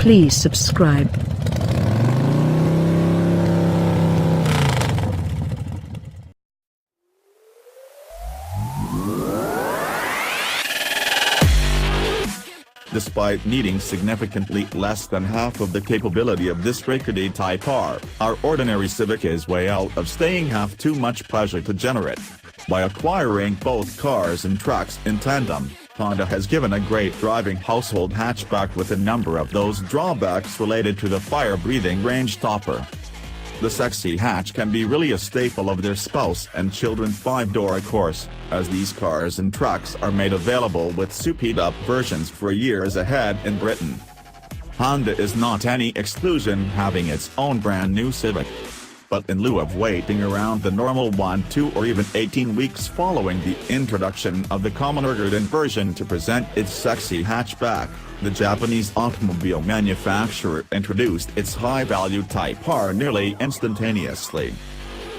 Please subscribe. Despite needing significantly less than half of the capability of this rickety Type R, our ordinary Civic is way out of staying half too much pleasure to generate. By acquiring both cars and trucks in tandem, Honda has given a great driving household hatchback with a number of those drawbacks related to the fire-breathing range topper. The sexy hatch can be really a staple of their spouse and children's 5-door course, as these cars and trucks are made available with soupedup versions for years ahead in Britain. Honda is not any exclusion, having its own brand new Civic. But in lieu of waiting around the normal 1, 2 or even 18 weeks following the introduction of the commonorgarden version to present its sexy hatchback, the Japanese automobile manufacturer introduced its high-value Type R nearly instantaneously.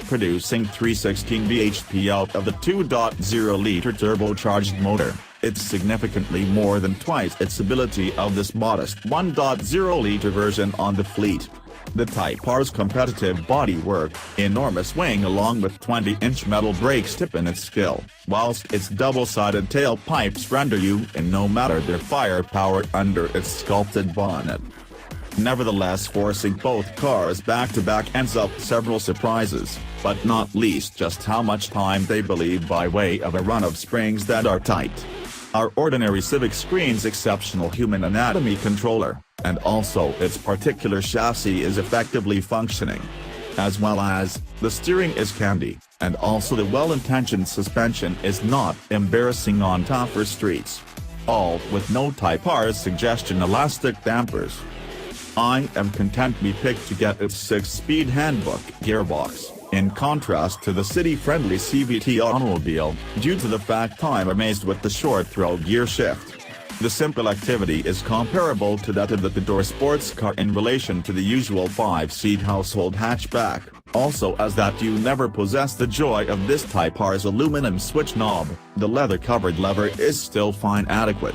Producing 316 bhp out of the 2.0-liter turbocharged motor, it's significantly more than twice its ability of this modest 1.0-liter version on the fleet. The Type R's competitive bodywork, enormous wing along with 20-inch metal brakes tip in its skill, whilst its double-sided tailpipes render you in no matter their firepower under its sculpted bonnet. Nevertheless, forcing both cars back-to-back ends up several surprises, but not least just how much time they believe by way of a run of springs that are tight. Our ordinary Civic screens exceptional human anatomy controller, and also its particular chassis is effectively functioning. As well as, the steering is candy, and also the well-intentioned suspension is not embarrassing on tougher streets. All with no Type R's suggestion elastic dampers. I am content we picked to get its 6-speed handbook gearbox, in contrast to the city-friendly CVT automobile, due to the fact I'm amazed with the short-throw gear shift. The simple activity is comparable to that of the two-door sports car in relation to the usual 5-seat household hatchback, also as that you never possess the joy of this Type R's aluminum switch knob, the leather-covered lever is still fine adequate.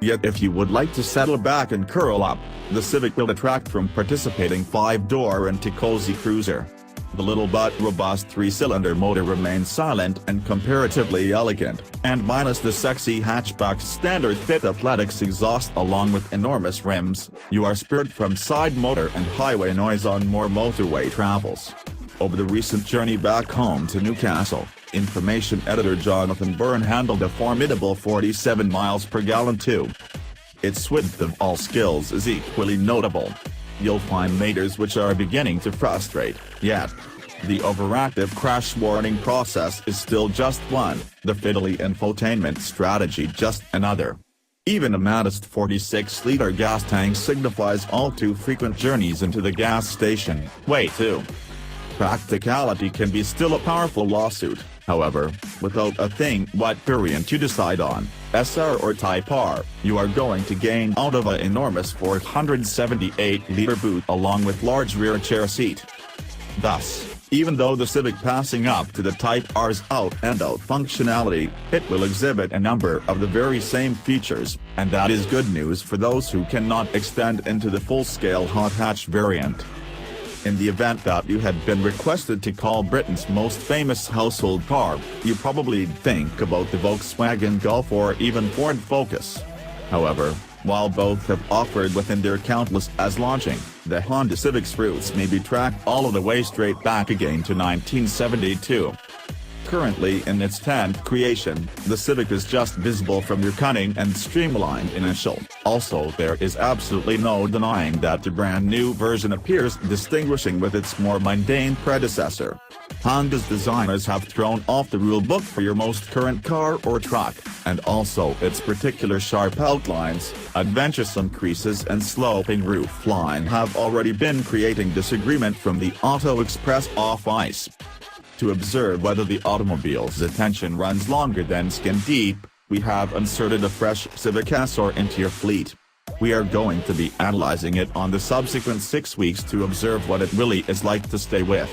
Yet if you would like to settle back and curl up, the Civic will detract from participating 5-door and cozy cruiser. The little but robust 3-cylinder motor remains silent and comparatively elegant, and minus the sexy hatchback's standard fit athletics exhaust along with enormous rims, you are spared from side motor and highway noise on more motorway travels. Over the recent journey back home to Newcastle, information editor Jonathan Byrne handled a formidable 47 miles per gallon too. Its width of all skills is equally notable. You'll find meters which are beginning to frustrate, yet the overactive crash warning process is still just one, the fiddly infotainment strategy just another. Even a modest 46-liter gas tank signifies all too frequent journeys into the gas station, way too. Practicality can be still a powerful lawsuit, however, without a thing what variant you decide on, SR or Type R, you are going to gain out of an enormous 478-liter boot along with large rear chair seat. Thus, even though the Civic passing up to the Type R's out-and-out functionality, it will exhibit a number of the very same features, and that is good news for those who cannot extend into the full-scale hot hatch variant. In the event that you had been requested to call Britain's most famous household car, you probably think about the Volkswagen Golf or even Ford Focus. However, while both have offered within their countless as launching, the Honda Civic's roots may be tracked all of the way straight back again to 1972. Currently in its 10th creation, the Civic is just visible from your cunning and streamlined initial. Also, there is absolutely no denying that the brand new version appears distinguishing with its more mundane predecessor. Honda's designers have thrown off the rulebook for your most current car or truck, and also its particular sharp outlines, adventuresome creases and sloping roof line have already been creating disagreement from the Auto Express off-ice. To observe whether the automobile's attention runs longer than skin deep, we have inserted a fresh Civic SR into your fleet. We are going to be analyzing it on the subsequent 6 weeks to observe what it really is like to stay with.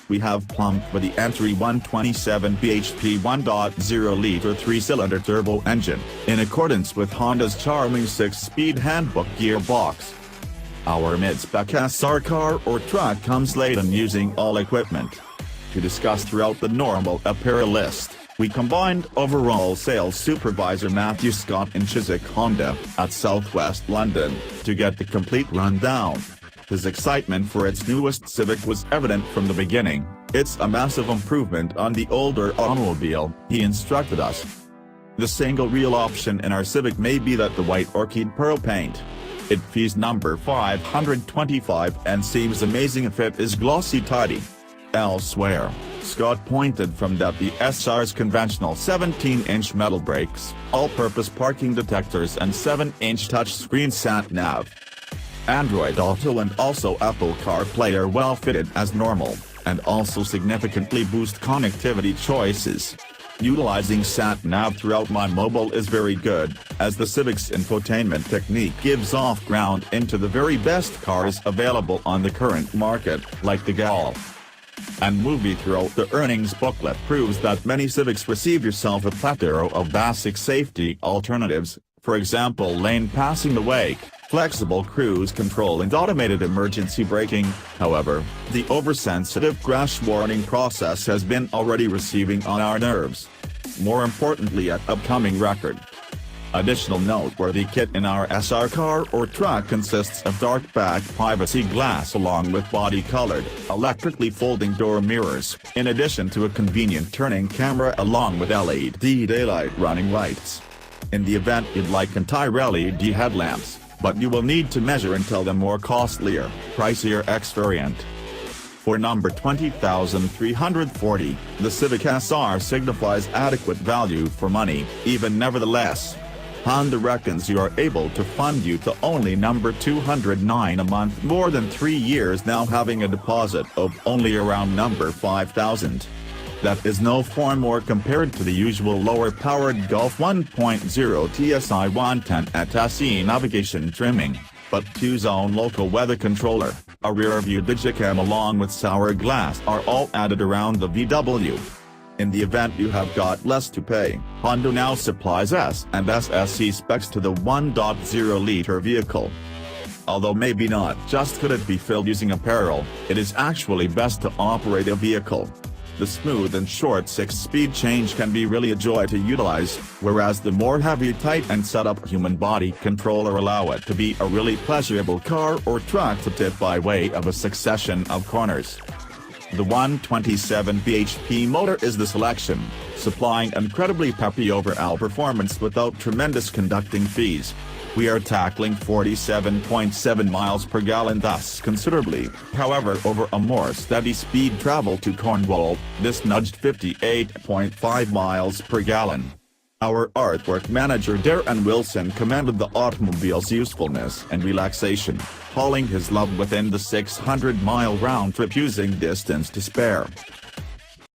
We have plumbed for the entry 127 bhp 1.0-liter 3-cylinder turbo engine, in accordance with Honda's charming 6-speed handbook gearbox. Our mid-spec SR car or truck comes laden using all equipment. To discuss throughout the normal apparel list, we combined overall sales supervisor Matthew Scott in Civic Honda at Southwest London to get the complete rundown. His excitement for its newest Civic was evident from the beginning. It's a massive improvement on the older automobile, he instructed us. The single real option in our Civic may be that the white orchid pearl paint. It fees number 525 and seems amazing if it is glossy tidy. Elsewhere, Scott pointed from that the SR's conventional 17-inch metal brakes, all-purpose parking detectors and 7-inch touchscreen sat-nav, Android Auto and also Apple CarPlay are well fitted as normal, and also significantly boost connectivity choices. Utilizing sat-nav throughout my mobile is very good, as the Civic's infotainment technique gives off ground into the very best cars available on the current market, like the Golf and movie. Throughout the earnings booklet proves that many Civics receive yourself a plethora of basic safety alternatives, for example lane passing awake, flexible cruise control and automated emergency braking. However, the oversensitive crash warning process has been already receiving on our nerves. More importantly, at upcoming record. Additional noteworthy kit in our SR car or truck consists of dark back privacy glass along with body-colored, electrically folding door mirrors, in addition to a convenient turning camera along with LED daylight running lights. In the event you'd like entire LED headlamps, but you will need to measure until the more costlier, pricier X variant. For number 20,340, the Civic SR signifies adequate value for money. Even nevertheless, Honda reckons you are able to fund you to only number $209 a month, more than 3 years now, having a deposit of only around number $5,000. That is no form more compared to the usual lower-powered Golf 1.0 TSI 110 at SE navigation trimming, but 2-zone local weather controller, a rear-view digicam along with sour glass are all added around the VW. In the event you have got less to pay, Honda now supplies S and SSE specs to the 1.0-liter vehicle. Although maybe not just could it be filled using apparel, it is actually best to operate a vehicle. The smooth and short 6-speed change can be really a joy to utilize, whereas the more heavy, tight and set-up human body controller allow it to be a really pleasurable car or truck to tip by way of a succession of corners. The 127 bhp motor is the selection, supplying incredibly peppy overall performance without tremendous conducting fees. We are tackling 47.7 miles per gallon, thus considerably. However, over a more steady speed travel to Cornwall, this nudged 58.5 miles per gallon. Our artwork manager Darren Wilson commended the automobile's usefulness and relaxation, hauling his love within the 600-mile round trip using distance to spare.